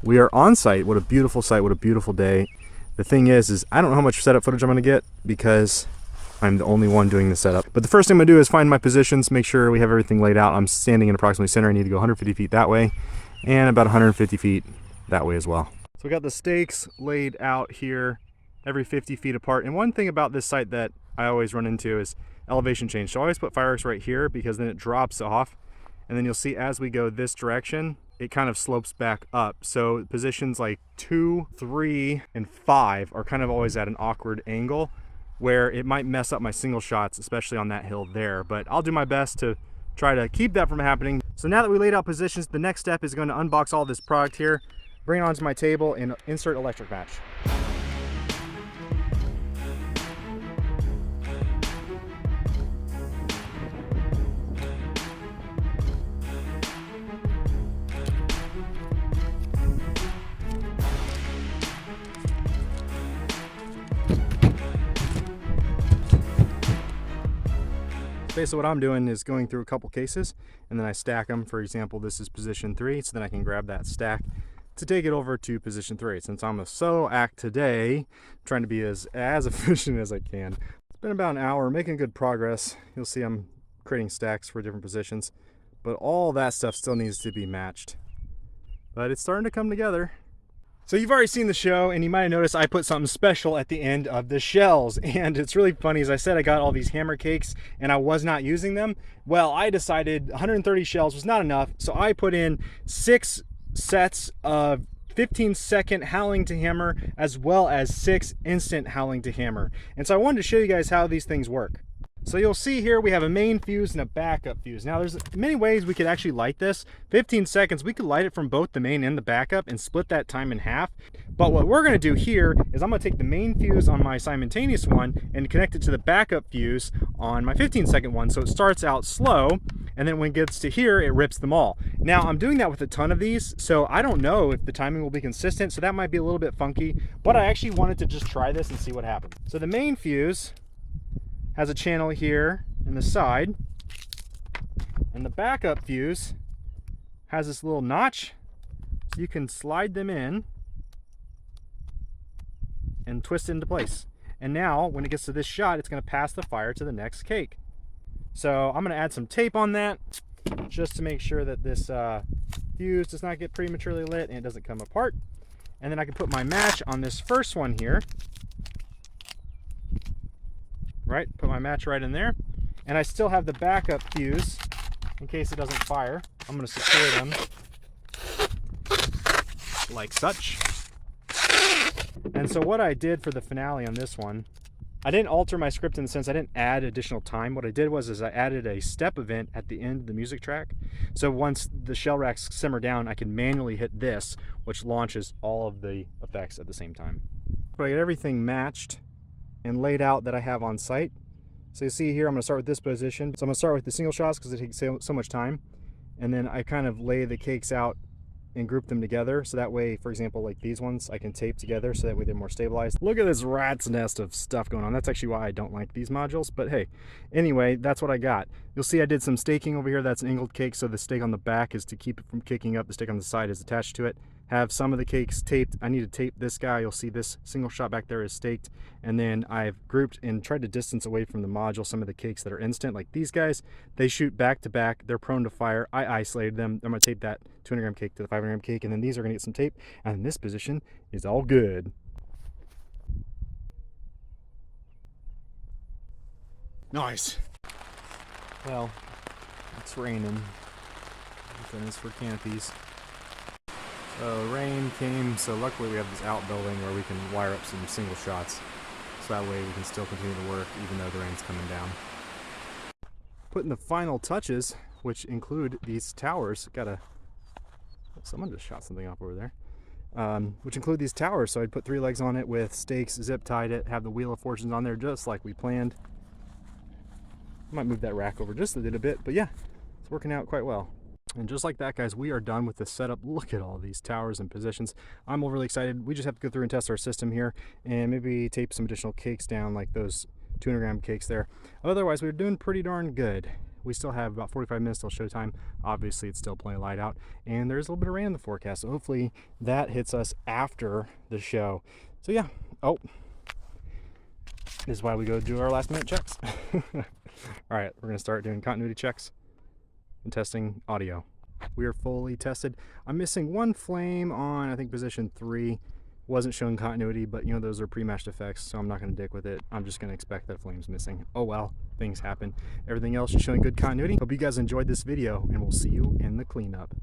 We are on site. What a beautiful site. What a beautiful day. The thing is I don't know how much setup footage I'm going to get because I'm the only one doing the setup. But the first thing I'm going to do is find my positions, make sure we have everything laid out. I'm standing in approximately center. I need to go 150 feet that way and about 150 feet that way as well. So we got the stakes laid out here every 50 feet apart. And one thing about this site that I always run into is elevation change. So I always put fireworks right here because then it drops off. And then you'll see as we go this direction, it kind of slopes back up. So positions like 2, 3, and 5 are kind of always at an awkward angle where it might mess up my single shots, especially on that hill there. But I'll do my best to try to keep that from happening. So now that we laid out positions, the next step is going to unbox all this product here, bring it onto my table, and insert electric match. Basically what I'm doing is going through a couple cases and then I stack them. For example, this is position 3, so then I can grab that stack to take it over to position 3. Since I'm a solo act today, I'm trying to be as efficient as I can. It's been about an hour, making good progress. You'll see I'm creating stacks for different positions, but all that stuff still needs to be matched. But it's starting to come together. So you've already seen the show, and you might have noticed I put something special at the end of the shells. And it's really funny, as I said, I got all these hammer cakes and I was not using them. Well, I decided 130 shells was not enough, so I put in 6 sets of 15-second howling to hammer, as well as 6 instant howling to hammer. And so I wanted to show you guys how these things work. So you'll see here we have a main fuse and a backup fuse. Now there's many ways we could actually light this. 15 seconds, we could light it from both the main and the backup and split that time in half. But what we're gonna do here is I'm gonna take the main fuse on my simultaneous one and connect it to the backup fuse on my 15-second one. So it starts out slow, and then when it gets to here, it rips them all. Now I'm doing that with a ton of these, so I don't know if the timing will be consistent, so that might be a little bit funky, but I actually wanted to just try this and see what happens. So the main fuse has a channel here in the side, and the backup fuse has this little notch, so you can slide them in and twist it into place. And now when it gets to this shot, it's going to pass the fire to the next cake. So I'm going to add some tape on that just to make sure that this fuse does not get prematurely lit and it doesn't come apart. And then I can put my match on this first one here. Right, put my match right in there, and I still have the backup fuse in case it doesn't fire. I'm going to secure them like such. And so what I did for the finale on this one, I didn't alter my script in the sense I didn't add additional time. What I did was I added a step event at the end of the music track. So once the shell racks simmer down, I can manually hit this, which launches all of the effects at the same time. So I get everything matched and laid out that I have on site. So you see here, I'm going to start with this position. So I'm going to start with the single shots because it takes so much time. And then I kind of lay the cakes out and group them together. So that way, for example, like these ones, I can tape together so that way they're more stabilized. Look at this rat's nest of stuff going on. That's actually why I don't like these modules. But hey, anyway, that's what I got. You'll see I did some staking over here. That's an angled cake. So the stake on the back is to keep it from kicking up. The stake on the side is attached to it. Have some of the cakes taped. I need to tape this guy. You'll see this single shot back there is staked. And then I've grouped and tried to distance away from the module some of the cakes that are instant. Like these guys, they shoot back to back. They're prone to fire. I isolated them. I'm going to tape that 200 gram cake to the 500 gram cake. And then these are going to get some tape. And this position is all good. Nice. Well, it's raining. Goodness for canopies. So rain came, so luckily we have this outbuilding where we can wire up some single shots. So that way we can still continue to work even though the rain's coming down. Putting the final touches, which include these towers. Someone just shot something up over there. Which include these towers. So I'd put 3 legs on it with stakes, zip tied it, have the Wheel of Fortunes on there just like we planned. I might move that rack over just a little bit, but yeah, it's working out quite well. And just like that, guys, we are done with the setup. Look at all these towers and positions. I'm overly excited. We just have to go through and test our system here and maybe tape some additional cakes down like those 200 gram cakes there. Otherwise, we're doing pretty darn good. we still have about 45 minutes till showtime. Obviously, it's still plenty light out, and there's a little bit of rain in the forecast, so hopefully that hits us after the show. So yeah, oh, this is why we go do our last minute checks. All right, we're gonna start doing continuity checks and testing audio. We are fully tested. I'm missing one flame on, I think, position 3. Wasn't showing continuity, but you know, those are pre-matched effects, so I'm not going to dick with it. I'm just going to expect that flame's missing. Oh well, things happen. Everything else is showing good continuity. Hope you guys enjoyed this video, and we'll see you in the cleanup.